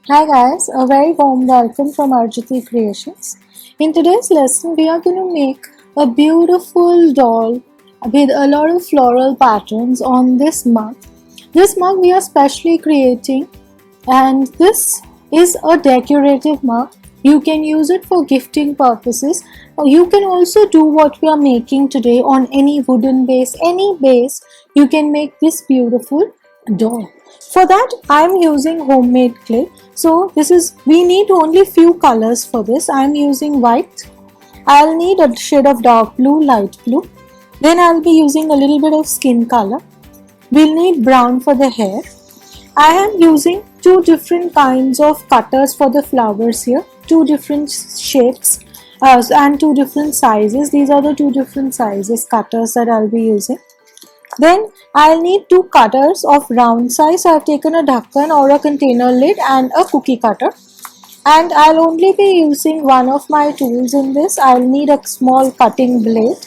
Hi guys, a very warm welcome from Arjiti Creations. In today's lesson, we are going to make a beautiful doll with a lot of floral patterns on this mug. This mug we are specially creating, and this is a decorative mug. You can use it for gifting purposes. Or you can also do what we are making today on any wooden base, any base. You can make this beautiful doll. For that I am using homemade clay. So we need only few colors for this. I am using white. I'll need a shade of dark blue, light blue. Then I'll be using a little bit of skin color. We'll need brown for the hair. I am using two different kinds of cutters for the flowers here. Two different shapes and two different sizes. These are the two different sizes cutters that I'll be using. Then I'll need two cutters of round size. I've taken a dhakkan or a container lid and a cookie cutter. And I'll only be using one of my tools in this. I'll need a small cutting blade.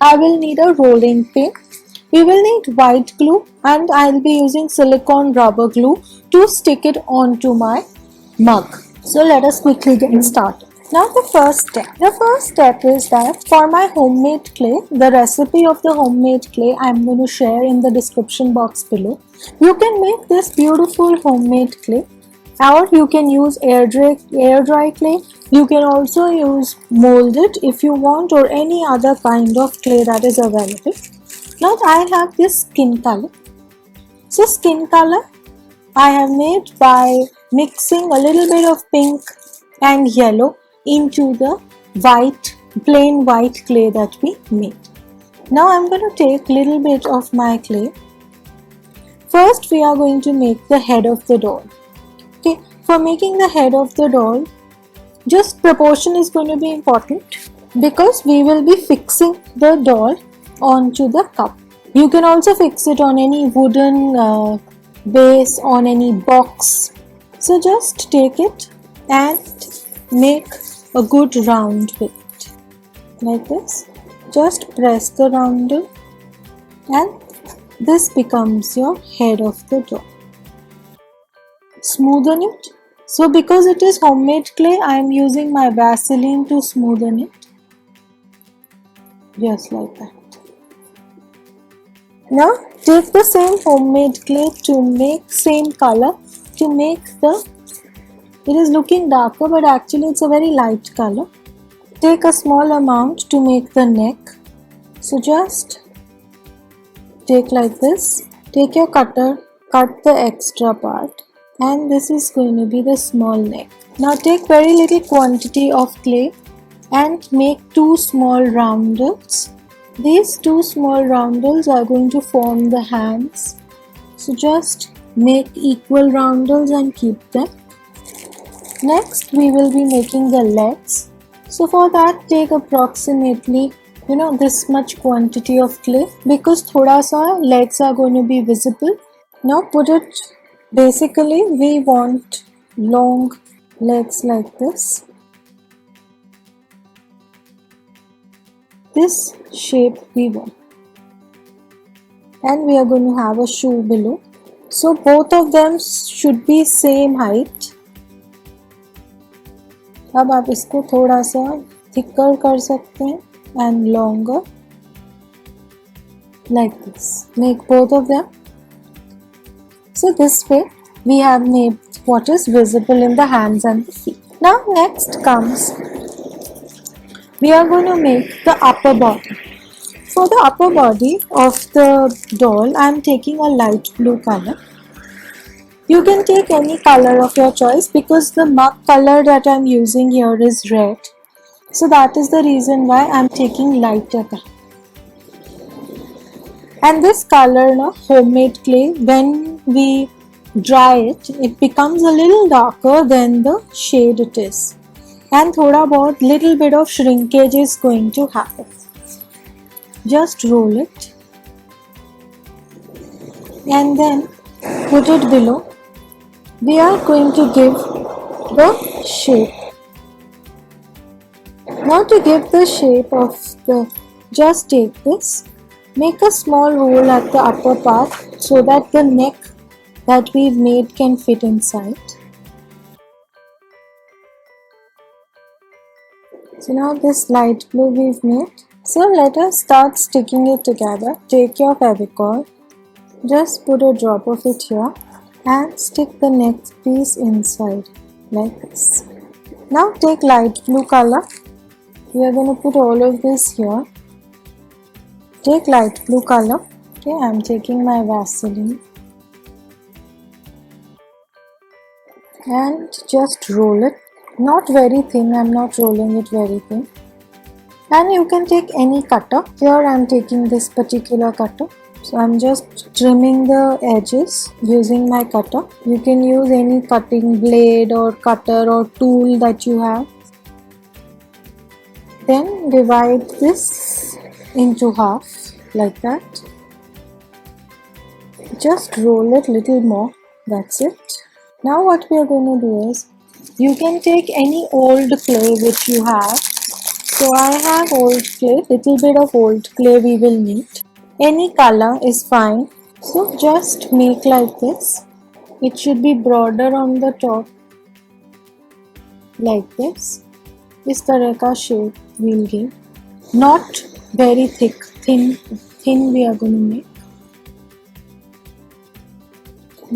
I will need a rolling pin. We will need white glue and I'll be using silicone rubber glue to stick it onto my mug. So let us quickly get started. Now the first step is that for my homemade clay, the recipe of the homemade clay I'm going to share in the description box below. You can make this beautiful homemade clay, or you can use air dry clay. You can also use molded if you want, or any other kind of clay that is available. Now I have this skin color. So skin color I have made by mixing a little bit of pink and yellow into the plain white clay that we made. Now I'm going to take a little bit of my clay. First we are going to make the head of the doll. Okay, for making the head of the doll, just proportion is going to be important because we will be fixing the doll onto the cup. You can also fix it on any wooden base, on any box. So just take it and make a good round with it. Like this. Just press the roundel and this becomes your head of the doll. Smoothen it. So because it is homemade clay, I am using my Vaseline to smoothen it. Just like that. Now take the same homemade clay to make same color to make it is looking darker but actually it's a very light color. Take a small amount to make the neck. So just take like this. Take your cutter, cut the extra part, and this is going to be the small neck. Now take very little quantity of clay and make two small roundels. These two small roundels are going to form the hands. So just make equal roundels and keep them. Next we will be making the legs. So for that take approximately this much quantity of clay because thoda sa legs are going to be visible. Now put it, basically we want long legs like this. This shape we want. And we are going to have a shoe below. So both of them should be same height. अब आप इसको थोड़ा सा thicker कर सकते हैं and longer like this. Make both of them. So this way we have made what is visible in the hands and the feet. Now next comes, we are going to make the upper body. For the upper body of the doll, I am taking a light blue color. You can take any color of your choice because the mug color that I am using here is red. So that is the reason why I am taking lighter color. And this color, homemade clay, when we dry it, it becomes a little darker than the shade it is. And thoda bahut little bit of shrinkage is going to happen. Just roll it and then put it below. We are going to give the shape. Now to give the shape of just take this, make a small hole at the upper part so that the neck that we've made can fit inside. So now this light blue we've made. So let us start sticking it together. Take your Fevicol, just put a drop of it here and stick the next piece inside like this. Now take light blue color. We are going to put all of this here. Take light blue color. Okay, I am taking my Vaseline and just roll it. Not very thin, I am not rolling it very thin. And you can take any cutter. Here I am taking this particular cutter. So I am just trimming the edges using my cutter. You can use any cutting blade or cutter or tool that you have. Then divide this into half like that. Just roll it little more. That's it. Now what we are going to do is, you can take any old clay which you have. So I have old clay, little bit of old clay we will need. Any color is fine. So just make like this. It should be broader on the top like this. इस तरह का shape we'll give. Not very thick, thin we are going to make.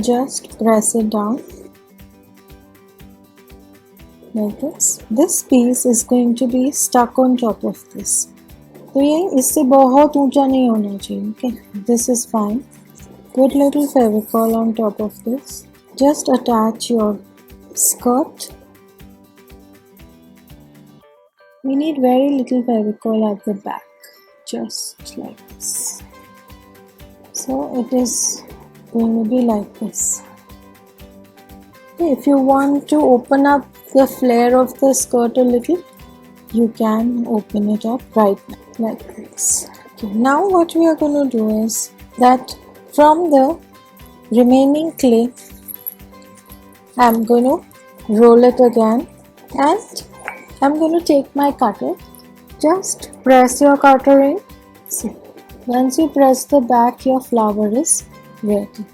Just press it down like this. This piece is going to be stuck on top of this. तो ये इससे बहुत ऊंचा नहीं होना चाहिए. Okay, this is fine. Put little Fevicol on top of this. Just attach your skirt. We need very little Fevicol at the back, just like this. So it is going to be like this. Okay, if you want to open up the flare of the skirt a little, you can open it up right now like this. Okay, now what we are going to do is that from the remaining clay, I am going to roll it again and I am going to take my cutter. Just press your cutter in. See, once you press the back, your flower is ready.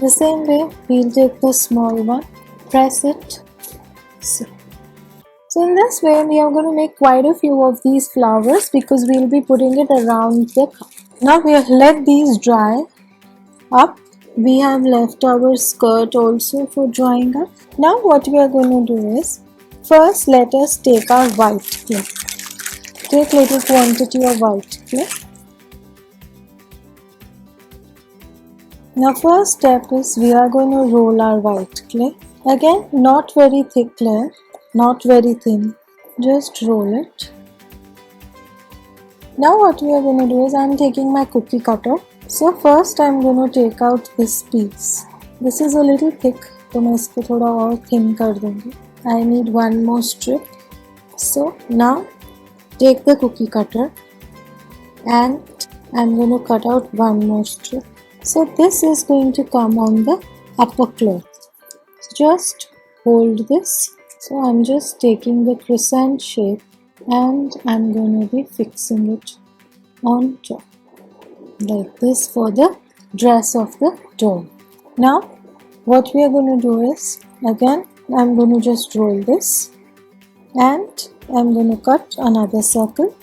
The same way, we'll take the small one, press it. See. So in this way, we are going to make quite a few of these flowers because we'll be putting it around the cup. Now we have let these dry up. We have left our skirt also for drying up. Now what we are going to do is, first let us take our white clay. Take little quantity of white clay. Now first step is we are going to roll our white clay. Again, not very thick layer, not very thin. Just roll it. Now what we are going to do is I am taking my cookie cutter. So first I am going to take out this piece. This is a little thick, तो मैं इसको थोड़ा और thin कर दूँगी. I need one more strip. So now take the cookie cutter and I am going to cut out one more strip. So this is going to come on the upper cloth. Just hold this. So I'm just taking the crescent shape and I'm going to be fixing it on top like this for the dress of the doll. Now what we are going to do is, again I'm going to just roll this and I'm going to cut another circle.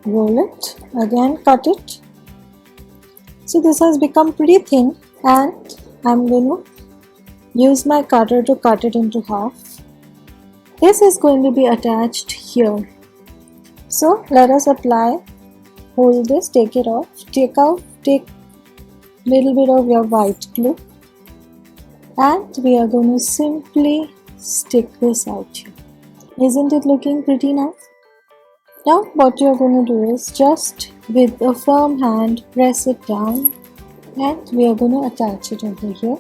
Roll it, again cut it. So this has become pretty thin and I'm going to use my cutter to cut it into half. This is going to be attached here. So let us apply, hold this, take it off, take little bit of your white glue and we are going to simply stick this out here. Isn't it looking pretty nice? Now what you are going to do is just with a firm hand press it down and we are going to attach it over here.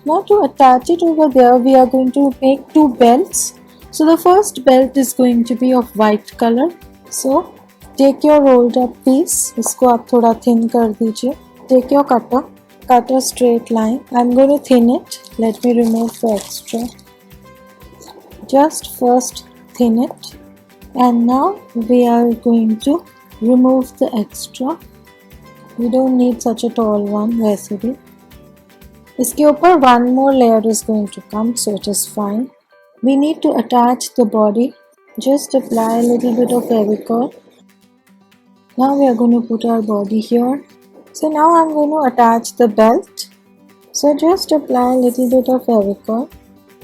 Now to attach it over there, we are going to make two belts. So the first belt is going to be of white color. So take your rolled up piece, इसको आप थोड़ा thin कर दीजिए. Take your cutter, cut a straight line. I'm going to thin it. Let me remove the extra. Just first thin it. And now we are going to remove the extra. We don't need such a tall one, वैसे भी. इसके ऊपर one more layer is going to come, so it is fine. We need to attach the body. Just apply a little bit of Fevicol. Now we are going to put our body here. So now I'm going to attach the belt. So just apply a little bit of Fevicol,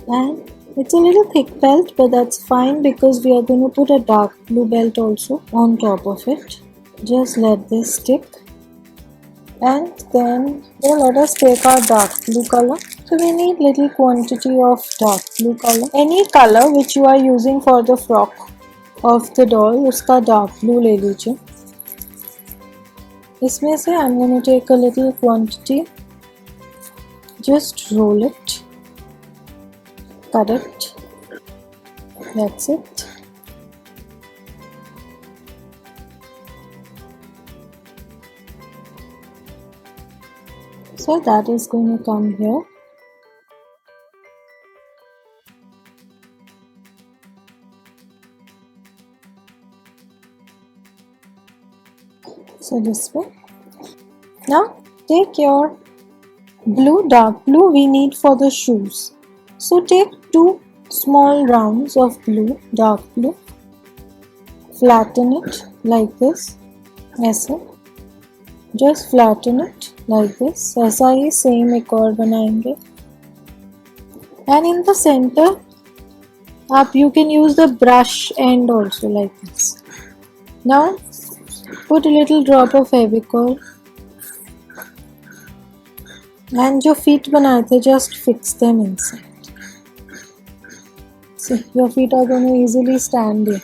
and it's a little thick belt, but that's fine because we are going to put a dark blue belt also on top of it. Just let this stick, and then let us take our dark blue color. So we need little quantity of dark blue color. Any color which you are using for the frock of the doll, उसका dark blue ले लीजिए. इसमें से I'm going to take a little quantity. Just roll it, cut it, that's it. So that is going to come here. So this way. Now take your blue, dark blue we need for the shoes. So take 2 small rounds of blue, dark blue, flatten it like this, ऐसे. Just flatten it like this. ऐसा ही same एक और बनाएंगे. And in the center, you can use the brush end also like this. Now put a little drop of Fevicol. And जो feet बनाए थे, just fix them inside. See, your feet are going to easily stand here.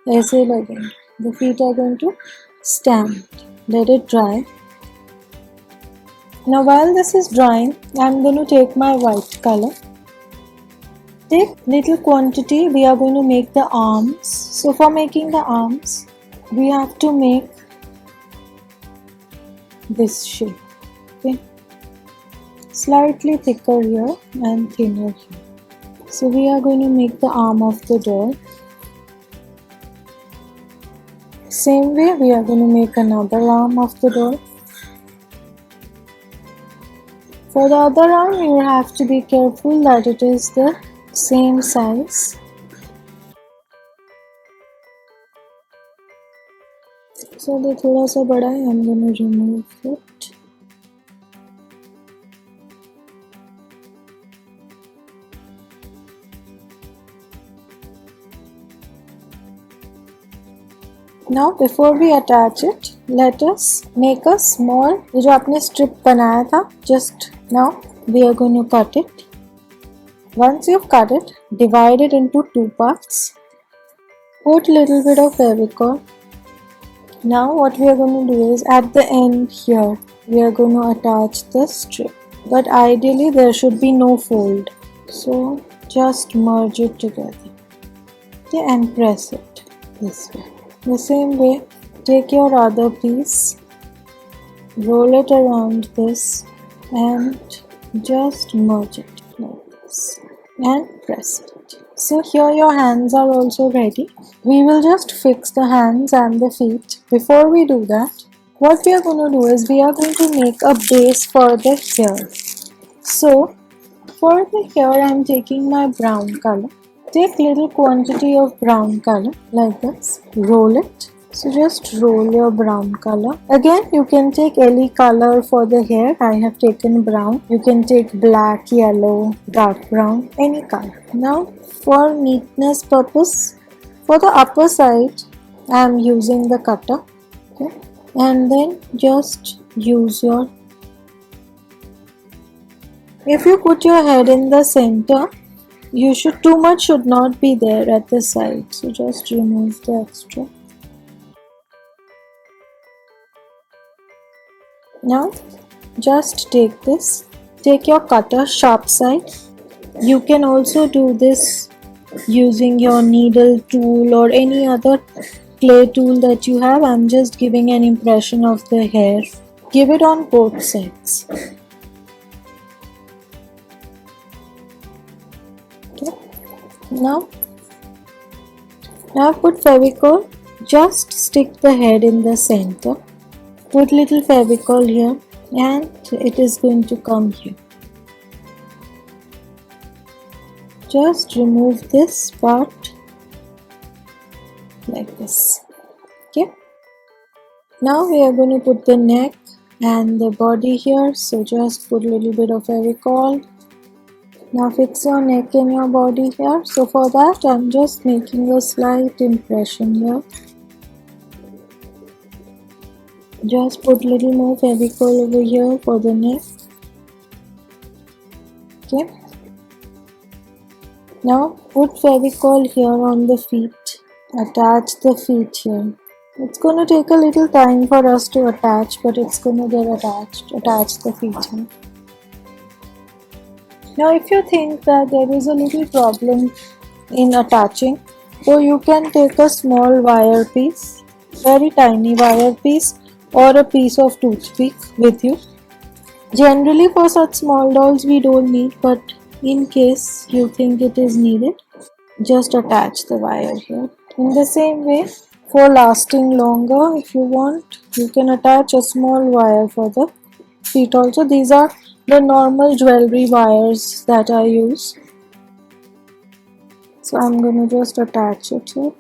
ऐसे लगेंगे. The feet are going to stand. Let it dry. Now while this is drying, I'm going to take my white color. Take little quantity. We are going to make the arms. So for making the arms, we have to make this shape. Okay. Slightly thicker here and thinner here. So we are going to make the arm of the doll. Same way we are going to make another arm of the doll. For the other arm you have to be careful that it is the same size. So ये थोड़ा सा बड़ा है, I'm going to remove it. Now before we attach it, let us make a small, जो आपने strip बनाया था, just now we are going to cut it. Once you've cut it, divide it into 2 parts. Put little bit of Fevicol. Now what we are going to do is at the end here, we are going to attach the strip. But ideally there should be no fold. So just merge it together. Okay, and press it this way. The same way, take your other piece, roll it around this and just merge it like this and press it. So here your hands are also ready. We will just fix the hands and the feet. Before we do that, what we are going to do is we are going to make a base for the hair. So for the hair I am taking my brown color. Take little quantity of brown color like this, roll it. So just roll your brown color. Again you can take any color for the hair. I have taken brown. You can take black, yellow, dark brown, any color. Now for neatness purpose, for the upper side I am using the cutter. Okay, and then just use your, if you put your head in the center, you should, too much should not be there at the side, so just remove the extra. Now just take this, take your cutter sharp side. You can also do this using your needle tool or any other clay tool that you have. I'm just giving an impression of the hair. Give it on both sides. Now put Fevicol, just stick the head in the center, put little Fevicol here and it is going to come here. just remove this part like this. Okay, now we are going to put the neck and the body here, so just put a little bit of Fevicol. Now fix your neck and your body here. So for that I'm just making a slight impression here. Just put little more Fevicol over here for the neck. Okay, now put Fevicol here on the feet. Attach the feet here. It's gonna take a little time for us to attach, but it's gonna get attached. Attach the feet here. Now if you think that there is a little problem in attaching, so you can take a small wire piece, very tiny wire piece, or a piece of toothpick with you. Generally for such small dolls we don't need, but in case you think it is needed, just attach the wire here. In the same way, for lasting longer, if you want, you can attach a small wire for the feet also. These are the normal jewelry wires that I use. So I'm going to just attach it here.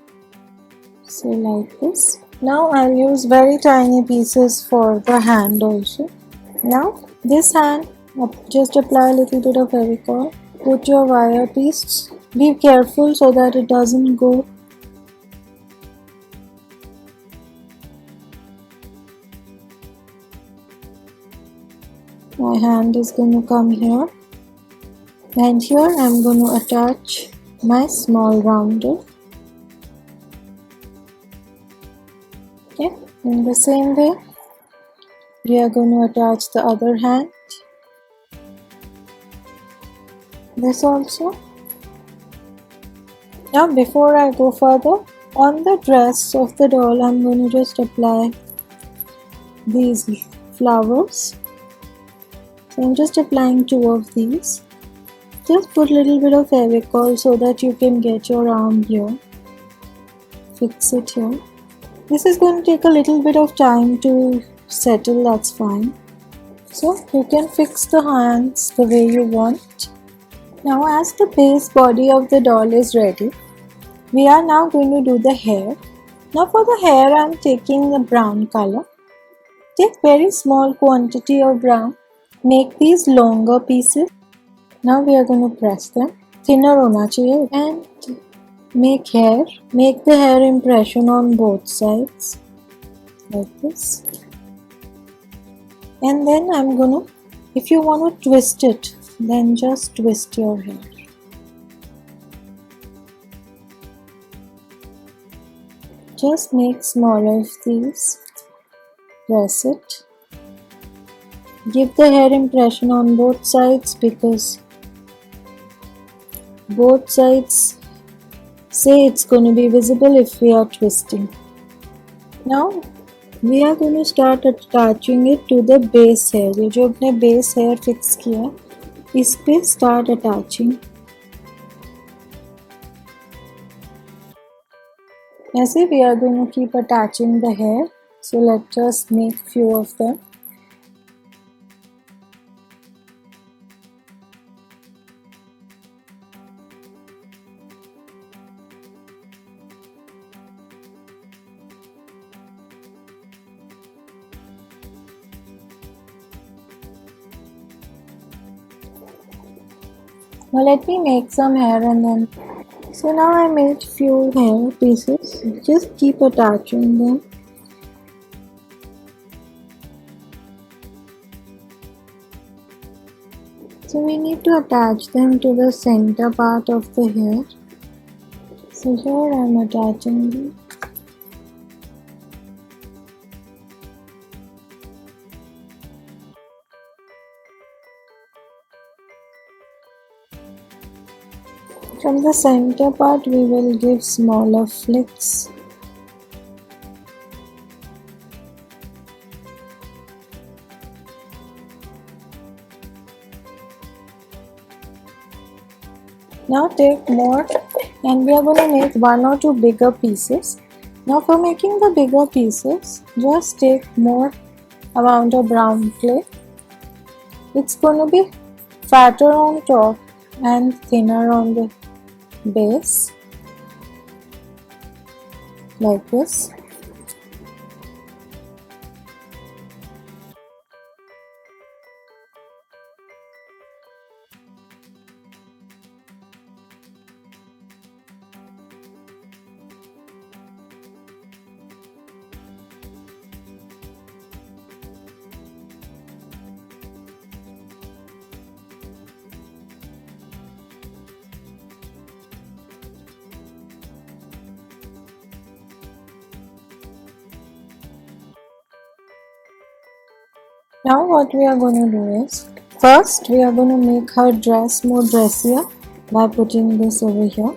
So like this. Now I'll use very tiny pieces for the hand also. Now this hand, just apply a little bit of Fevicol. Put your wire piece. Be careful so that it doesn't go. My hand is going to come here, and here I'm going to attach my small rounder. Okay, in the same way we are going to attach the other hand, this also. Now before I go further, on the dress of the doll I'm going to just apply these flowers. So I'm just applying 2 of these. Just put a little bit of Fevicol so that you can get your arm here. Fix it here. This is going to take a little bit of time to settle, that's fine. So you can fix the hands the way you want. Now as the base body of the doll is ready, we are now going to do the hair. Now for the hair I'm taking the brown color. Take very small quantity of brown. Make these longer pieces. Now we are going to press them. Thinner hona chahiye, and make hair. Make the hair impression on both sides like this. And then I'm going to, if you want to twist it, then just twist your hair. Just make smaller of these. Press it. Give the hair impression on both sides, because both sides say it's going to be visible if we are twisting. Now we are going to start attaching it to the base hair. ये जो अपने base hair fix किया, इस पे start attaching. ऐसे we are going to keep attaching the hair. So let's just make few of them. Now let me make some hair and then. So now I made few hair pieces. Just keep attaching them. So we need to attach them to the center part of the hair. So here I am attaching them. From the center part we will give smaller flicks. Now take more, and we are going to make 1 or 2 bigger pieces. Now for making the bigger pieces, just take more amount of brown clay. It's going to be fatter on top and thinner on the base like this. Now what we are going to do is, first we are going to make her dress more dressier by putting this over here,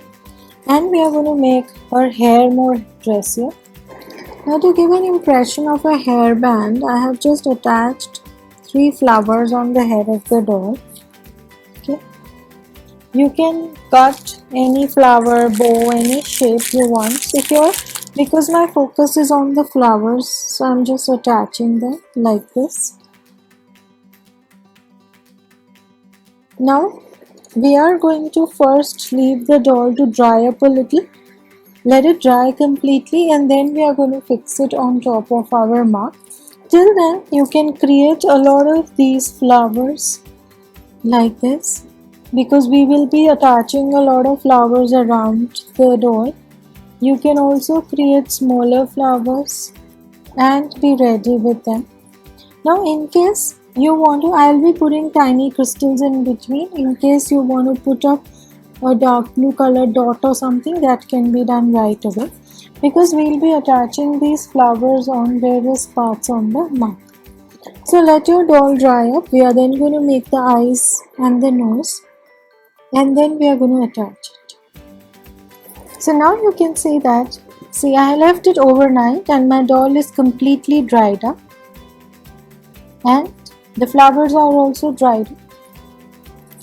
and we are going to make her hair more dressier. Now to give an impression of a hairband, I have just attached 3 flowers on the head of the doll. Okay. You can cut any flower, bow, any shape you want. So here, because my focus is on the flowers, so I'm just attaching them like this. Now we are going to first leave the doll to dry up a little. Let it dry completely, and then we are going to fix it on top of our mug. Till then, you can create a lot of these flowers like this, because we will be attaching a lot of flowers around the doll. You can also create smaller flowers and be ready with them. Now in case you want to, I'll be putting tiny crystals in between. In case you want to put up a dark blue colored dot or something, that can be done right away, because we'll be attaching these flowers on various parts on the mug. So let your doll dry up. We are then going to make the eyes and the nose, and then we are going to attach it. So now you can see that, see, I left it overnight and my doll is completely dried up, and the flowers are also dried.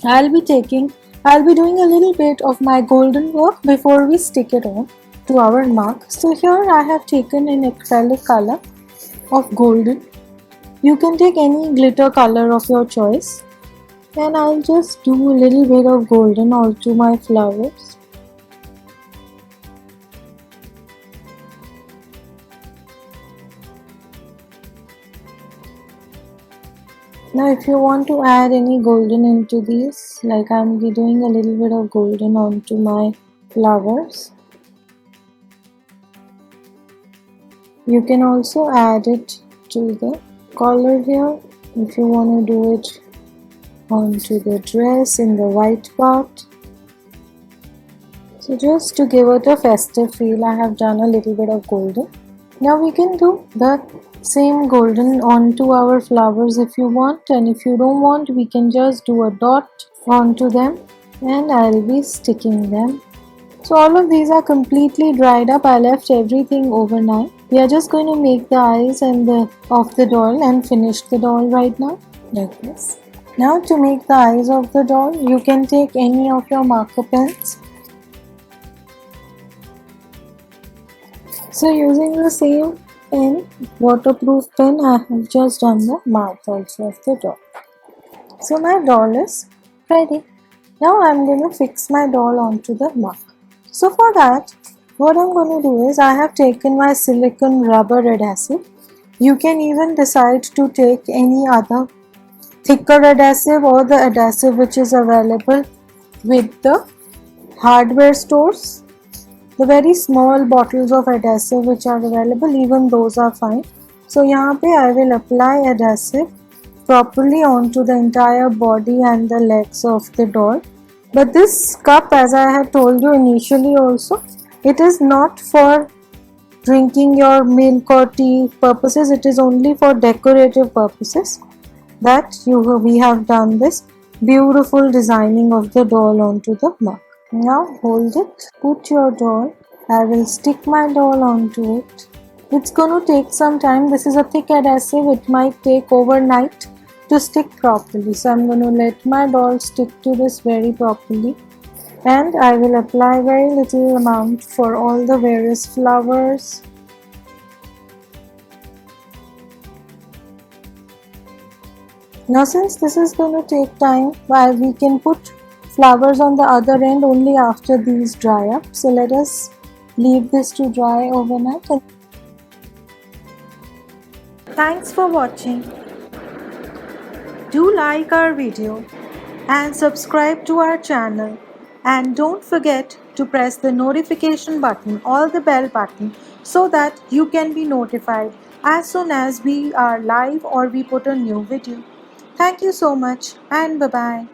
I'll be doing a little bit of my golden work before we stick it on to our mug. So here I have taken an acrylic color of golden. You can take any glitter color of your choice, and I'll just do a little bit of golden onto my flowers. Now if you want to add any golden into these, like I'm be doing a little bit of golden onto my flowers. You can also add it to the collar here if you want to do it onto the dress in the white part. So just to give it a festive feel, I have done a little bit of golden. Now we can do the same golden onto our flowers if you want, and if you don't want, we can just do a dot onto them, and I'll be sticking them. So all of these are completely dried up. I left everything overnight. We are just going to make the eyes and of the doll and finish the doll right now like this. Now to make the eyes of the doll, you can take any of your marker pens. So using the same pen, waterproof pen, I have just done the mouth also of the doll. So my doll is ready. Now I'm going to fix my doll onto the mug. So for that, what I'm going to do is, I have taken my silicone rubber adhesive. You can even decide to take any other thicker adhesive or the adhesive which is available with the hardware stores. The very small bottles of adhesive which are available, even those are fine. So यहाँ पे I will apply adhesive properly onto the entire body and the legs of the doll. But this cup, as I had told you initially also, it is not for drinking your milk or tea purposes. It is only for decorative purposes that we have done this beautiful designing of the doll onto the mug. Now hold it, put your doll. I will stick my doll onto it. It's going to take some time. This is a thick adhesive. It might take overnight to stick properly. So I'm going to let my doll stick to this very properly. And I will apply very little amount for all the various flowers. Now since this is going to take time, we can put flowers on the other end only after these dry up. So let us leave this to dry overnight. Thanks for watching. Do like our video and subscribe to our channel, and don't forget to press the notification button or the bell button so that you can be notified as soon as we are live or we put a new video. Thank you so much, and bye bye.